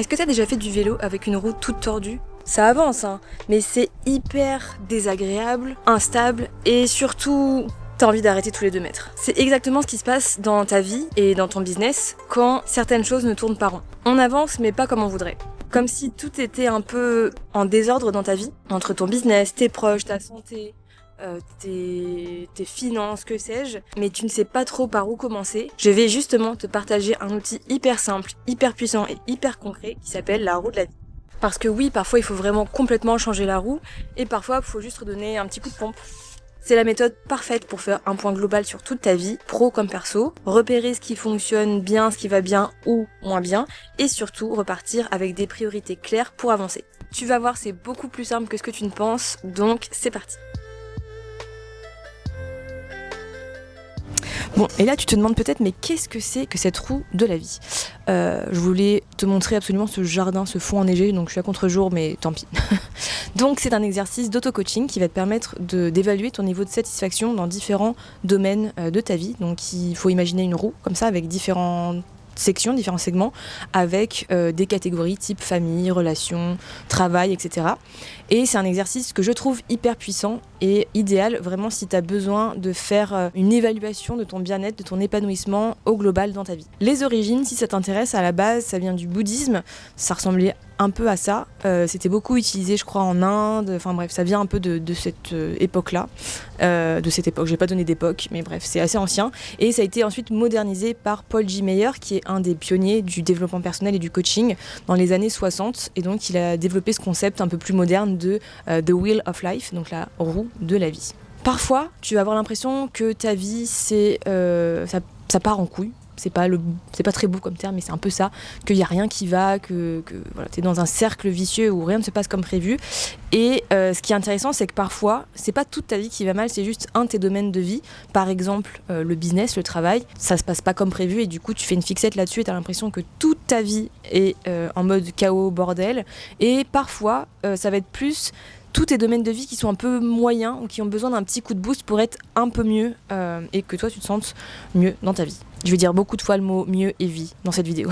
Est-ce que t'as déjà fait du vélo avec une roue toute tordue? Ça avance, hein, mais c'est hyper désagréable, instable et surtout, t'as envie d'arrêter tous les 2 mètres. C'est exactement ce qui se passe dans ta vie et dans ton business quand certaines choses ne tournent pas rond. On avance, mais pas comme on voudrait. Comme si tout était un peu en désordre dans ta vie, entre ton business, tes proches, ta santé, tes finances, que sais-je, mais tu ne sais pas trop par où commencer. Je vais justement te partager un outil hyper simple, hyper puissant et hyper concret qui s'appelle la roue de la vie. Parce que oui, parfois il faut vraiment complètement changer la roue et parfois il faut juste redonner un petit coup de pompe. C'est la méthode parfaite pour faire un point global sur toute ta vie, pro comme perso, repérer ce qui fonctionne bien, ce qui va bien ou moins bien, et surtout repartir avec des priorités claires pour avancer. Tu vas voir, c'est beaucoup plus simple que ce que tu ne penses, donc c'est parti. Bon, et là tu te demandes peut-être, mais qu'est-ce que c'est que cette roue de la vie? Je voulais te montrer absolument ce jardin, ce fond enneigé, donc je suis à contre-jour, mais tant pis. Donc c'est un exercice d'auto-coaching qui va te permettre d'évaluer ton niveau de satisfaction dans différents domaines de ta vie. Donc il faut imaginer une roue comme ça avec différentes sections, différents segments, avec des catégories type famille, relations, travail, etc. Et c'est un exercice que je trouve hyper puissant et idéal vraiment si tu as besoin de faire une évaluation de ton bien-être, de ton épanouissement au global dans ta vie. Les origines, si ça t'intéresse, à la base, ça vient du bouddhisme, ça ressemblait un peu à ça. C'était beaucoup utilisé, je crois, en Inde. Enfin bref, ça vient un peu de cette époque-là. De cette époque, je vais pas donner d'époque, mais bref, c'est assez ancien. Et ça a été ensuite modernisé par Paul J. Meyer, qui est un des pionniers du développement personnel et du coaching dans les années 60. Et donc, il a développé ce concept un peu plus moderne de The Wheel of Life, donc la roue de la vie. Parfois, tu vas avoir l'impression que ta vie, ça part en couille. C'est pas très beau comme terme, mais c'est un peu ça, qu'il n'y a rien qui va, que voilà, tu es dans un cercle vicieux où rien ne se passe comme prévu. Et ce qui est intéressant, c'est que parfois, c'est pas toute ta vie qui va mal, c'est juste un de tes domaines de vie. Par exemple, le business, le travail, ça se passe pas comme prévu et du coup, tu fais une fixette là-dessus et tu as l'impression que toute ta vie est en mode chaos, bordel. Et parfois, ça va être plus tous tes domaines de vie qui sont un peu moyens ou qui ont besoin d'un petit coup de boost pour être un peu mieux et que toi, tu te sentes mieux dans ta vie. Je vais dire beaucoup de fois le mot mieux et vie dans cette vidéo.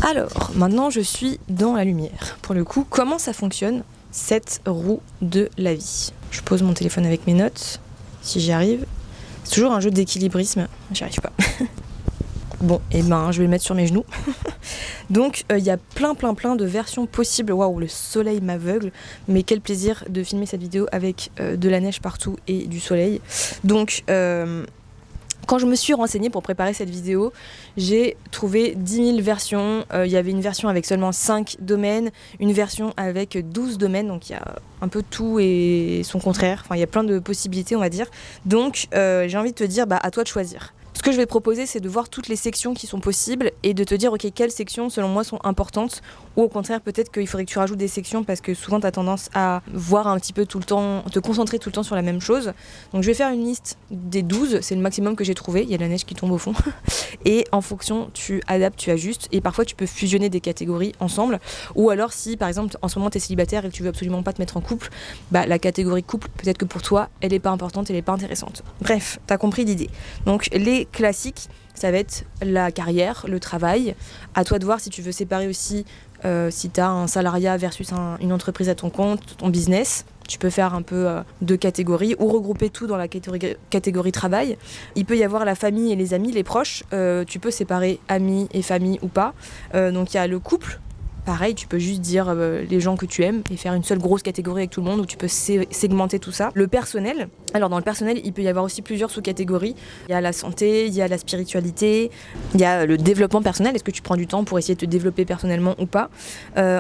Alors, maintenant je suis dans la lumière. Pour le coup, comment ça fonctionne cette roue de la vie? Je pose mon téléphone avec mes notes, si j'y arrive. C'est toujours un jeu d'équilibrisme, j'y arrive pas. Bon, et ben je vais le mettre sur mes genoux. Donc il y a plein de versions possibles. Waouh, le soleil m'aveugle, mais quel plaisir de filmer cette vidéo avec de la neige partout et du soleil. Donc quand je me suis renseignée pour préparer cette vidéo, j'ai trouvé 10 000 versions. Il y avait une version avec seulement 5 domaines, une version avec 12 domaines, donc il y a un peu tout et son contraire. Enfin, il y a plein de possibilités, on va dire. Donc, j'ai envie de te dire, à toi de choisir. Ce que je vais te proposer, c'est de voir toutes les sections qui sont possibles et de te dire, ok, quelles sections, selon moi, sont importantes ou au contraire, peut-être qu'il faudrait que tu rajoutes des sections parce que souvent, tu as tendance à voir un petit peu tout le temps, te concentrer tout le temps sur la même chose. Donc, je vais faire une liste des 12, c'est le maximum que j'ai trouvé. Il y a de la neige qui tombe au fond. Et en fonction, tu adaptes, tu ajustes et parfois, tu peux fusionner des catégories ensemble. Ou alors, si par exemple, en ce moment, tu es célibataire et que tu veux absolument pas te mettre en couple, la catégorie couple, peut-être que pour toi, elle est pas importante, elle est pas intéressante. Bref, tu as compris l'idée. Donc, les classiques, ça va être la carrière, le travail. À toi de voir si tu veux séparer aussi si tu as un salariat versus une entreprise à ton compte, ton business. Tu peux faire un peu deux catégories ou regrouper tout dans la catégorie travail. Il peut y avoir la famille et les amis, les proches. Tu peux séparer amis et famille ou pas. Donc il y a le couple. Pareil, tu peux juste dire les gens que tu aimes et faire une seule grosse catégorie avec tout le monde où tu peux segmenter tout ça. Le personnel, alors dans le personnel, il peut y avoir aussi plusieurs sous-catégories. Il y a la santé, il y a la spiritualité, il y a le développement personnel. Est-ce que tu prends du temps pour essayer de te développer personnellement ou pas?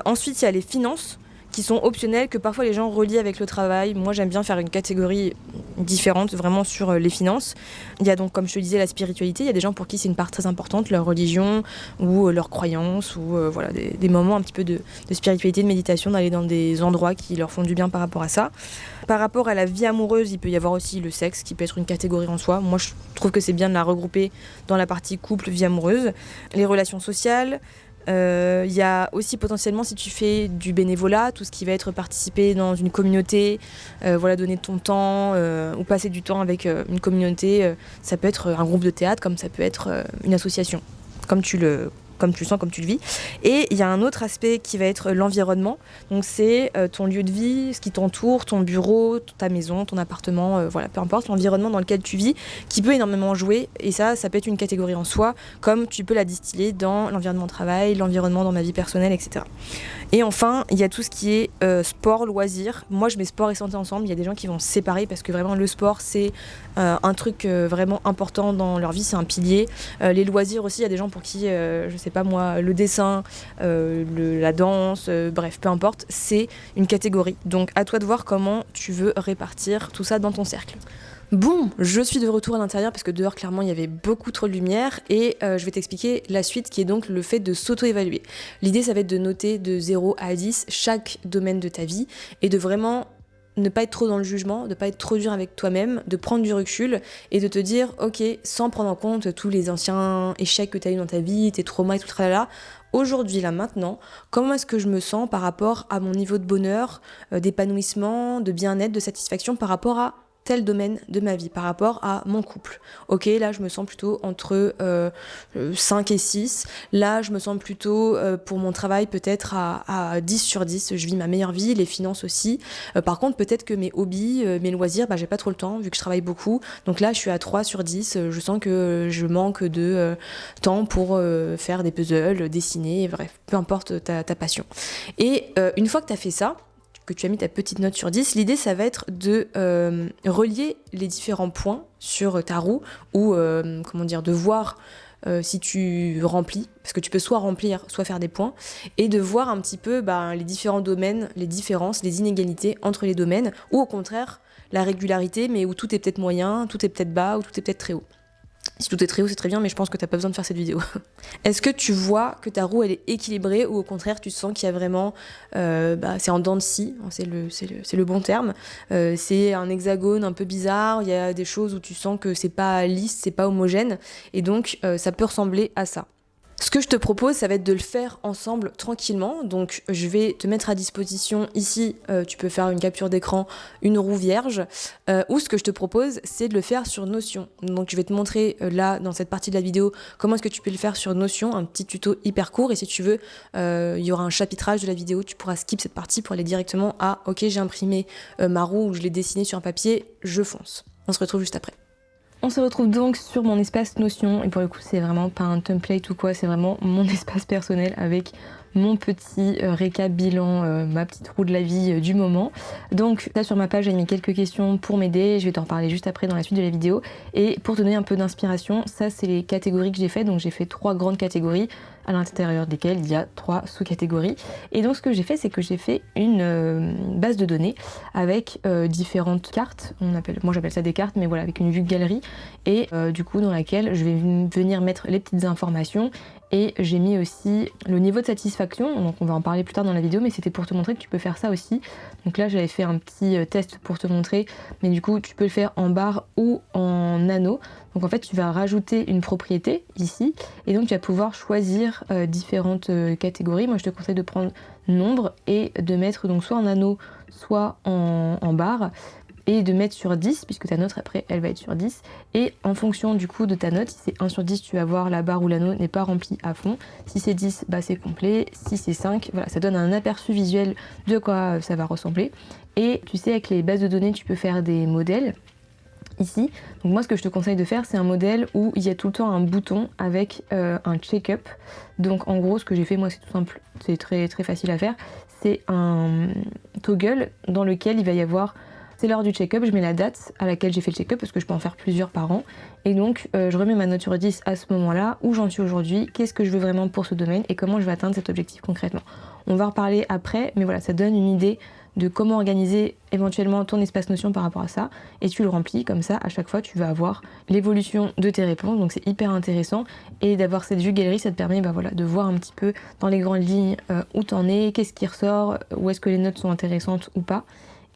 Ensuite, il y a les finances qui sont optionnels, que parfois les gens relient avec le travail. Moi, j'aime bien faire une catégorie différente, vraiment sur les finances. Il y a donc, comme je te disais, la spiritualité. Il y a des gens pour qui c'est une part très importante, leur religion ou leurs croyances, ou voilà, des moments un petit peu de spiritualité, de méditation, d'aller dans des endroits qui leur font du bien par rapport à ça. Par rapport à la vie amoureuse, il peut y avoir aussi le sexe, qui peut être une catégorie en soi. Moi, je trouve que c'est bien de la regrouper dans la partie couple, vie amoureuse. Les relations sociales. Il y a aussi potentiellement, si tu fais du bénévolat, tout ce qui va être participer dans une communauté, donner ton temps ou passer du temps avec une communauté. Ça peut être un groupe de théâtre comme ça peut être une association, comme tu le comme tu le sens, comme tu le vis. Et il y a un autre aspect qui va être l'environnement. Donc c'est ton lieu de vie, ce qui t'entoure, ton bureau, ta maison, ton appartement, voilà, peu importe, l'environnement dans lequel tu vis, qui peut énormément jouer. Et ça peut être une catégorie en soi, comme tu peux la distiller dans l'environnement de travail, l'environnement dans ma vie personnelle, etc. Et enfin, il y a tout ce qui est sport, loisir. Moi, je mets sport et santé ensemble. Il y a des gens qui vont se séparer parce que vraiment, le sport, c'est un truc vraiment important dans leur vie, c'est un pilier. Les loisirs aussi, il y a des gens pour qui, je sais pas moi, le dessin, la danse, bref, peu importe, c'est une catégorie. Donc, à toi de voir comment tu veux répartir tout ça dans ton cercle. Bon, je suis de retour à l'intérieur parce que dehors, clairement, il y avait beaucoup trop de lumière et je vais t'expliquer la suite qui est donc le fait de s'auto-évaluer. L'idée, ça va être de noter de 0 à 10 chaque domaine de ta vie et de vraiment ne pas être trop dans le jugement, de pas être trop dur avec toi-même, de prendre du recul et de te dire, ok, sans prendre en compte tous les anciens échecs que tu as eu dans ta vie, tes traumas et tout le tralala, aujourd'hui, là, maintenant, comment est-ce que je me sens par rapport à mon niveau de bonheur, d'épanouissement, de bien-être, de satisfaction par rapport à tel domaine de ma vie, par rapport à mon couple. Ok, là je me sens plutôt entre 5 et 6. Là je me sens plutôt pour mon travail peut-être à 10 sur 10. Je vis ma meilleure vie, les finances aussi. Par contre peut-être que mes hobbies, mes loisirs, j'ai pas trop le temps vu que je travaille beaucoup. Donc là je suis à 3 sur 10. Je sens que je manque de temps pour faire des puzzles, dessiner, bref, peu importe ta passion. Et une fois que tu as fait ça, que tu as mis ta petite note sur 10, l'idée ça va être de relier les différents points sur ta roue ou de voir si tu remplis, parce que tu peux soit remplir, soit faire des points, et de voir un petit peu les différents domaines, les différences, les inégalités entre les domaines, ou au contraire la régularité, mais où tout est peut-être moyen, tout est peut-être bas, ou tout est peut-être très haut. Si tout est très haut, c'est très bien, mais je pense que t'as pas besoin de faire cette vidéo. Est-ce que tu vois que ta roue, elle est équilibrée ou au contraire, tu sens qu'il y a vraiment... c'est en dents de scie, c'est le bon terme. C'est un hexagone un peu bizarre, il y a des choses où tu sens que c'est pas lisse, c'est pas homogène, et donc ça peut ressembler à ça. Ce que je te propose, ça va être de le faire ensemble tranquillement. Donc je vais te mettre à disposition ici, tu peux faire une capture d'écran, une roue vierge, ou ce que je te propose, c'est de le faire sur Notion. Donc je vais te montrer là, dans cette partie de la vidéo, comment est-ce que tu peux le faire sur Notion, un petit tuto hyper court. Et si tu veux, il y aura un chapitrage de la vidéo, tu pourras skip cette partie pour aller directement à « Ok, j'ai imprimé ma roue ou je l'ai dessinée sur un papier, je fonce ». On se retrouve juste après. On se retrouve donc sur mon espace Notion et pour le coup c'est vraiment pas un template ou quoi, c'est vraiment mon espace personnel avec mon petit récap bilan, ma petite roue de la vie du moment. Donc là sur ma page j'ai mis quelques questions pour m'aider, je vais t'en reparler juste après dans la suite de la vidéo. Et pour te donner un peu d'inspiration, ça c'est les catégories que j'ai fait, donc j'ai fait 3 grandes catégories à l'intérieur desquelles il y a 3 sous-catégories. Et donc ce que j'ai fait, c'est que j'ai fait une base de données avec différentes cartes, moi j'appelle ça des cartes, mais voilà, avec une vue galerie, et du coup dans laquelle je vais venir mettre les petites informations. Et j'ai mis aussi le niveau de satisfaction, donc on va en parler plus tard dans la vidéo, mais c'était pour te montrer que tu peux faire ça aussi. Donc là j'avais fait un petit test pour te montrer, mais du coup tu peux le faire en barre ou en anneau. Donc en fait tu vas rajouter une propriété ici, et donc tu vas pouvoir choisir différentes catégories. Moi je te conseille de prendre nombre et de mettre donc soit en anneau, soit en barre. Et de mettre sur 10, puisque ta note après elle va être sur 10, et en fonction du coup de ta note, si c'est 1 sur 10 tu vas voir la barre ou l'anneau n'est pas rempli à fond, si c'est 10 c'est complet, si c'est 5, voilà, ça donne un aperçu visuel de quoi ça va ressembler. Et tu sais, avec les bases de données tu peux faire des modèles ici. Donc moi ce que je te conseille de faire, c'est un modèle où il y a tout le temps un bouton avec un check-up. Donc en gros ce que j'ai fait moi c'est tout simple, c'est très très facile à faire, c'est un toggle dans lequel il va y avoir... C'est l'heure du check-up, je mets la date à laquelle j'ai fait le check-up parce que je peux en faire plusieurs par an. Et donc je remets ma note sur 10 à ce moment-là, où j'en suis aujourd'hui, qu'est-ce que je veux vraiment pour ce domaine et comment je vais atteindre cet objectif concrètement. On va en reparler après, mais voilà, ça donne une idée de comment organiser éventuellement ton espace Notion par rapport à ça. Et tu le remplis comme ça, à chaque fois tu vas avoir l'évolution de tes réponses, donc c'est hyper intéressant. Et d'avoir cette vue galerie, ça te permet de voir un petit peu dans les grandes lignes où t'en es, qu'est-ce qui ressort, où est-ce que les notes sont intéressantes ou pas.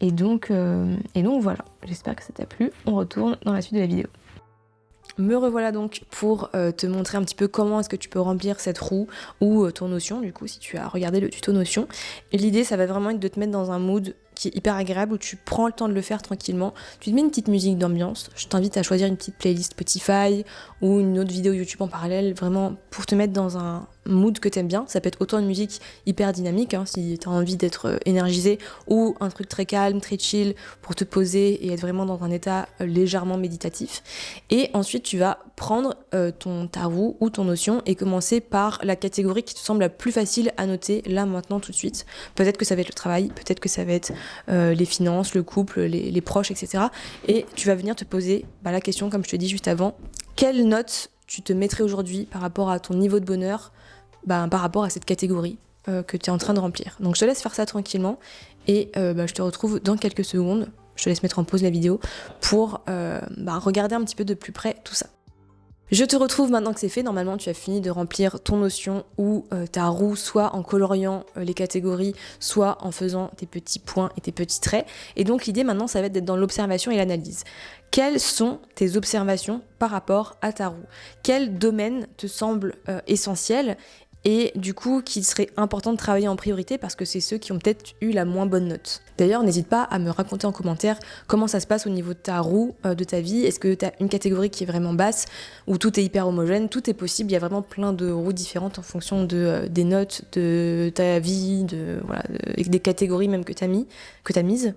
Et donc voilà, j'espère que ça t'a plu. On retourne dans la suite de la vidéo. Me revoilà donc pour te montrer un petit peu comment est-ce que tu peux remplir cette roue ou ton Notion, du coup, si tu as regardé le tuto Notion. Et l'idée, ça va vraiment être de te mettre dans un mood qui est hyper agréable, où tu prends le temps de le faire tranquillement. Tu te mets une petite musique d'ambiance. Je t'invite à choisir une petite playlist Spotify ou une autre vidéo YouTube en parallèle, vraiment pour te mettre dans un mood que t'aimes bien. Ça peut être autant une musique hyper dynamique, si t'as envie d'être énergisé, ou un truc très calme, très chill, pour te poser et être vraiment dans un état légèrement méditatif. Et ensuite, tu vas prendre ta roue ou ton notion et commencer par la catégorie qui te semble la plus facile à noter là, maintenant, tout de suite. Peut-être que ça va être le travail, peut-être que ça va être les finances, le couple, les proches, etc. Et tu vas venir te poser la question, comme je te dis juste avant, quelle note tu te mettrais aujourd'hui par rapport à ton niveau de bonheur, par rapport à cette catégorie que tu es en train de remplir. Donc je te laisse faire ça tranquillement et je te retrouve dans quelques secondes. Je te laisse mettre en pause la vidéo pour regarder un petit peu de plus près tout ça. Je te retrouve maintenant que c'est fait. Normalement, tu as fini de remplir ton notion ou ta roue, soit en coloriant les catégories, soit en faisant tes petits points et tes petits traits. Et donc, l'idée maintenant, ça va être d'être dans l'observation et l'analyse. Quelles sont tes observations par rapport à ta roue? Quel domaine te semble essentiel et du coup qu'il serait important de travailler en priorité parce que c'est ceux qui ont peut-être eu la moins bonne note. D'ailleurs, n'hésite pas à me raconter en commentaire comment ça se passe au niveau de ta roue, de ta vie. Est-ce que tu as une catégorie qui est vraiment basse ou tout est hyper homogène? Tout est possible, il y a vraiment plein de roues différentes en fonction des notes, de ta vie, des catégories même que tu as mises.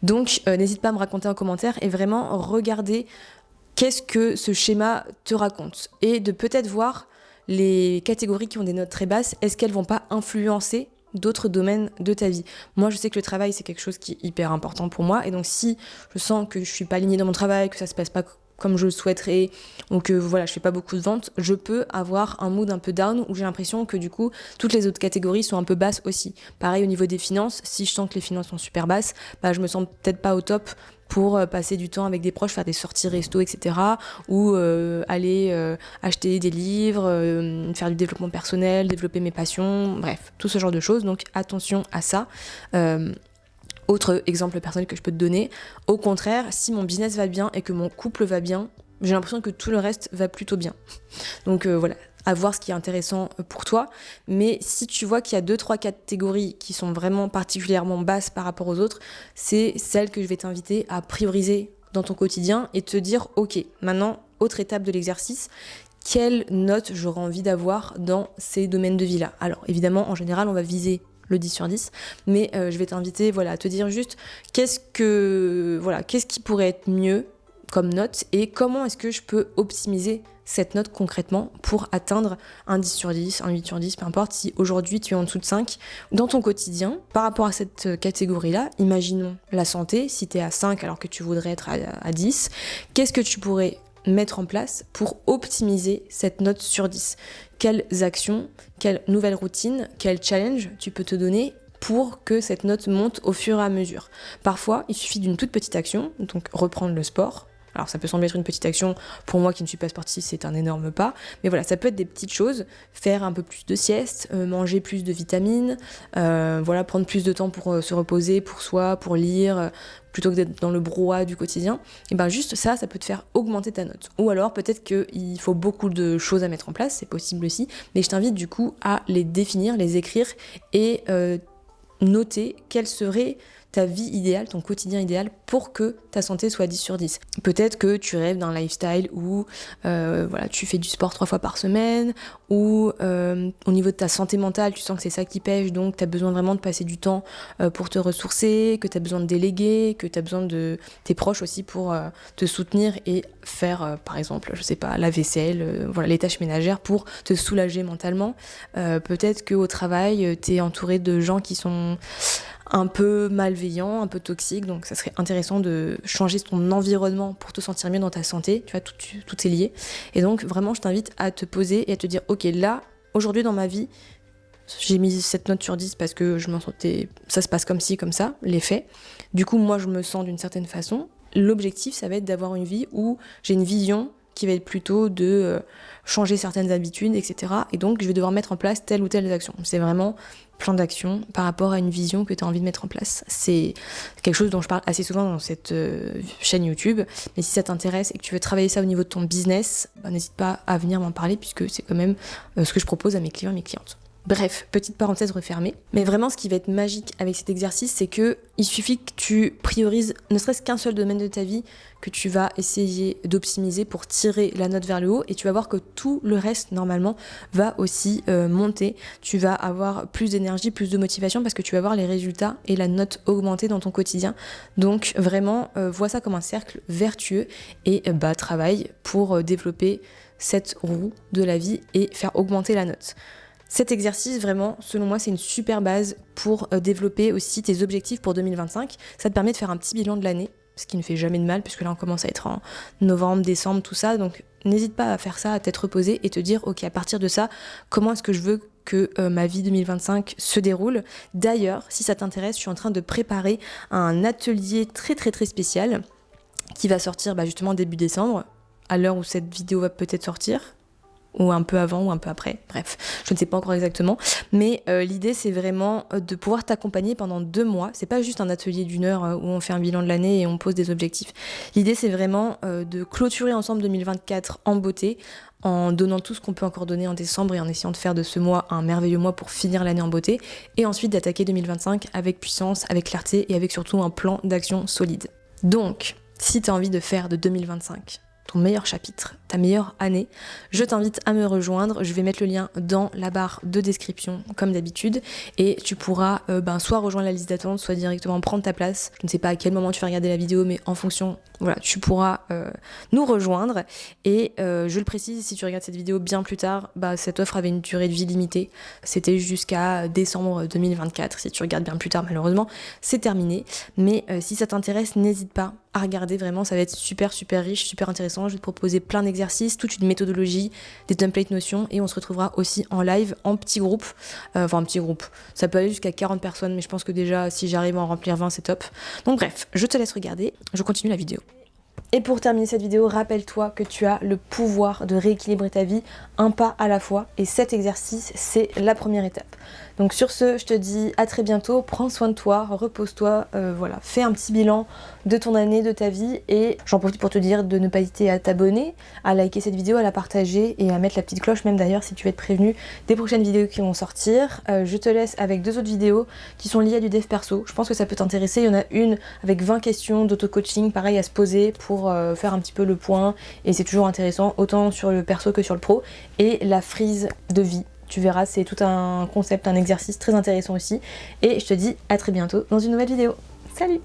Donc n'hésite pas à me raconter en commentaire et vraiment regarder qu'est-ce que ce schéma te raconte et de peut-être voir les catégories qui ont des notes très basses, est-ce qu'elles vont pas influencer d'autres domaines de ta vie? Moi, je sais que le travail, c'est quelque chose qui est hyper important pour moi. Et donc, si je sens que je suis pas alignée dans mon travail, que ça se passe pas comme je le souhaiterais, ou que je fais pas beaucoup de ventes, je peux avoir un mood un peu down où j'ai l'impression que du coup, toutes les autres catégories sont un peu basses aussi. Pareil au niveau des finances, si je sens que les finances sont super basses, je me sens peut-être pas au top pour passer du temps avec des proches, faire des sorties resto, etc. Ou aller acheter des livres, faire du développement personnel, développer mes passions, bref, tout ce genre de choses. Donc attention à ça. Autre exemple personnel que je peux te donner, au contraire, si mon business va bien et que mon couple va bien, j'ai l'impression que tout le reste va plutôt bien. Donc à voir ce qui est intéressant pour toi. Mais si tu vois qu'il y a 2-3 catégories qui sont vraiment particulièrement basses par rapport aux autres, c'est celles que je vais t'inviter à prioriser dans ton quotidien et te dire, ok, maintenant, autre étape de l'exercice, quelle note j'aurais envie d'avoir dans ces domaines de vie-là. Alors évidemment, en général, on va viser le 10 sur 10, mais je vais t'inviter à te dire juste qu'est-ce qui pourrait être mieux comme note et comment est-ce que je peux optimiser cette note concrètement pour atteindre un 10 sur 10, un 8 sur 10, peu importe si aujourd'hui tu es en dessous de 5. Dans ton quotidien, par rapport à cette catégorie-là, imaginons la santé, si tu es à 5 alors que tu voudrais être à 10, qu'est-ce que tu pourrais mettre en place pour optimiser cette note sur 10? Quelles actions, quelles nouvelles routines, quels challenges tu peux te donner pour que cette note monte au fur et à mesure? Parfois, il suffit d'une toute petite action, donc reprendre le sport. Alors ça peut sembler être une petite action, pour moi qui ne suis pas sportive, c'est un énorme pas, mais voilà, ça peut être des petites choses, faire un peu plus de sieste, manger plus de vitamines, prendre plus de temps pour se reposer, pour soi, pour lire, plutôt que d'être dans le brouhaha du quotidien, et juste ça peut te faire augmenter ta note. Ou alors peut-être qu'il faut beaucoup de choses à mettre en place, c'est possible aussi, mais je t'invite du coup à les définir, les écrire et noter quelle serait ta vie idéale, ton quotidien idéal pour que ta santé soit 10 sur 10. Peut-être que tu rêves d'un lifestyle où tu fais du sport 3 fois par semaine, ou au niveau de ta santé mentale, tu sens que c'est ça qui pêche, donc tu as besoin vraiment de passer du temps pour te ressourcer, que tu as besoin de déléguer, que tu as besoin de tes proches aussi pour te soutenir et faire, par exemple, je sais pas, la vaisselle, les tâches ménagères pour te soulager mentalement. Peut-être qu'au travail, tu es entouré de gens qui sont un peu malveillant, un peu toxique, donc ça serait intéressant de changer ton environnement pour te sentir mieux dans ta santé, tu vois, tout est lié. Et donc vraiment, je t'invite à te poser et à te dire, ok, là, aujourd'hui dans ma vie, j'ai mis cette note sur 10 parce que je m'en sentais, ça se passe comme ci, comme ça, les faits. Du coup, moi, je me sens d'une certaine façon. L'objectif, ça va être d'avoir une vie où j'ai une vision qui va être plutôt de changer certaines habitudes, etc. Et donc, je vais devoir mettre en place telle ou telle action. C'est vraiment plan d'action par rapport à une vision que tu as envie de mettre en place. C'est quelque chose dont je parle assez souvent dans cette chaîne YouTube. Mais si ça t'intéresse et que tu veux travailler ça au niveau de ton business, n'hésite pas à venir m'en parler puisque c'est quand même ce que je propose à mes clients et mes clientes. Bref, petite parenthèse refermée. Mais vraiment, ce qui va être magique avec cet exercice, c'est que il suffit que tu priorises ne serait-ce qu'un seul domaine de ta vie que tu vas essayer d'optimiser pour tirer la note vers le haut, et tu vas voir que tout le reste, normalement, va aussi monter. Tu vas avoir plus d'énergie, plus de motivation, parce que tu vas voir les résultats et la note augmenter dans ton quotidien. Donc vraiment, vois ça comme un cercle vertueux et travaille pour développer cette roue de la vie et faire augmenter la note. Cet exercice, vraiment, selon moi, c'est une super base pour développer aussi tes objectifs pour 2025. Ça te permet de faire un petit bilan de l'année, ce qui ne fait jamais de mal, puisque là, on commence à être en novembre, décembre, tout ça. Donc, n'hésite pas à faire ça, à t'être reposé et te dire, ok, à partir de ça, comment est-ce que je veux que ma vie 2025 se déroule. D'ailleurs, si ça t'intéresse, je suis en train de préparer un atelier très, très, très spécial qui va sortir justement début décembre, à l'heure où cette vidéo va peut-être sortir, ou un peu avant ou un peu après, bref, je ne sais pas encore exactement, mais l'idée c'est vraiment de pouvoir t'accompagner pendant 2 mois. C'est pas juste un atelier d'1 heure où on fait un bilan de l'année et on pose des objectifs. L'idée c'est vraiment de clôturer ensemble 2024 en beauté, en donnant tout ce qu'on peut encore donner en décembre et en essayant de faire de ce mois un merveilleux mois pour finir l'année en beauté, et ensuite d'attaquer 2025 avec puissance, avec clarté et avec surtout un plan d'action solide. Donc, si tu as envie de faire de 2025 ton meilleur chapitre, ta meilleure année, je t'invite à me rejoindre. Je vais mettre le lien dans la barre de description comme d'habitude, et tu pourras soit rejoindre la liste d'attente, soit directement prendre ta place. Je ne sais pas à quel moment tu vas regarder la vidéo, mais en fonction, voilà, tu pourras nous rejoindre. Et je le précise, si tu regardes cette vidéo bien plus tard, cette offre avait une durée de vie limitée. C'était jusqu'à décembre 2024. Si tu regardes bien plus tard, malheureusement, c'est terminé. Mais si ça t'intéresse, n'hésite pas à regarder, vraiment, ça va être super super riche, super intéressant. Je vais te proposer plein d'exercices, toute une méthodologie, des templates notions, et on se retrouvera aussi en live, en petit groupe, ça peut aller jusqu'à 40 personnes, mais je pense que déjà si j'arrive à en remplir 20 c'est top. Donc bref, je te laisse regarder, je continue la vidéo. Et pour terminer cette vidéo, rappelle-toi que tu as le pouvoir de rééquilibrer ta vie un pas à la fois, et cet exercice c'est la première étape. Donc sur ce, je te dis à très bientôt, prends soin de toi, repose-toi, fais un petit bilan de ton année, de ta vie, et j'en profite pour te dire de ne pas hésiter à t'abonner, à liker cette vidéo, à la partager et à mettre la petite cloche même d'ailleurs si tu veux être prévenu des prochaines vidéos qui vont sortir. Je te laisse avec 2 autres vidéos qui sont liées à du dev perso, je pense que ça peut t'intéresser. Il y en a une avec 20 questions d'auto-coaching, pareil à se poser pour faire un petit peu le point, et c'est toujours intéressant, autant sur le perso que sur le pro, et la frise de vie. Tu verras, c'est tout un concept, un exercice très intéressant aussi. Et je te dis à très bientôt dans une nouvelle vidéo. Salut!